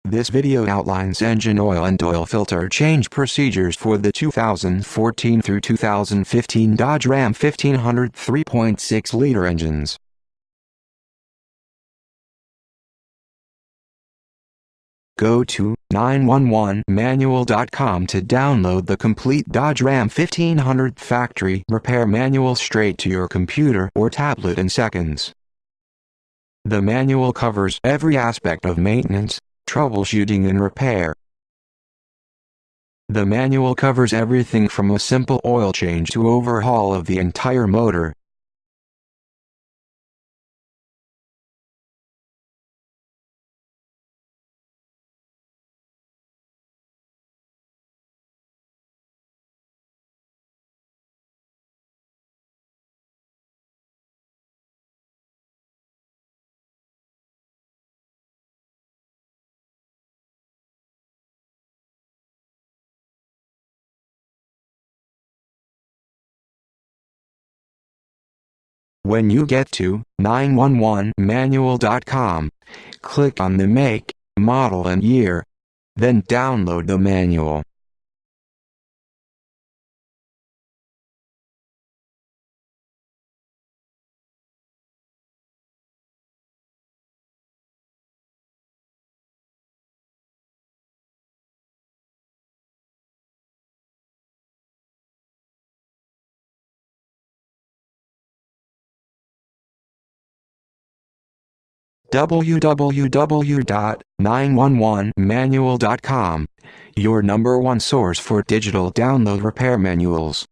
This video outlines engine oil and oil filter change procedures for the 2014 through 2015 Dodge Ram 1500 3.6-liter engines. Go to 911manual.com to download the complete Dodge Ram 1500 factory repair manual straight to your computer or tablet in seconds. The manual covers every aspect of maintenance, troubleshooting and repair. The manual covers everything from a simple oil change to overhaul of the entire motor. When you get to 911manual.com, click on the make, model and year, then download the manual. www.911manual.com, your #1 source for digital download repair manuals.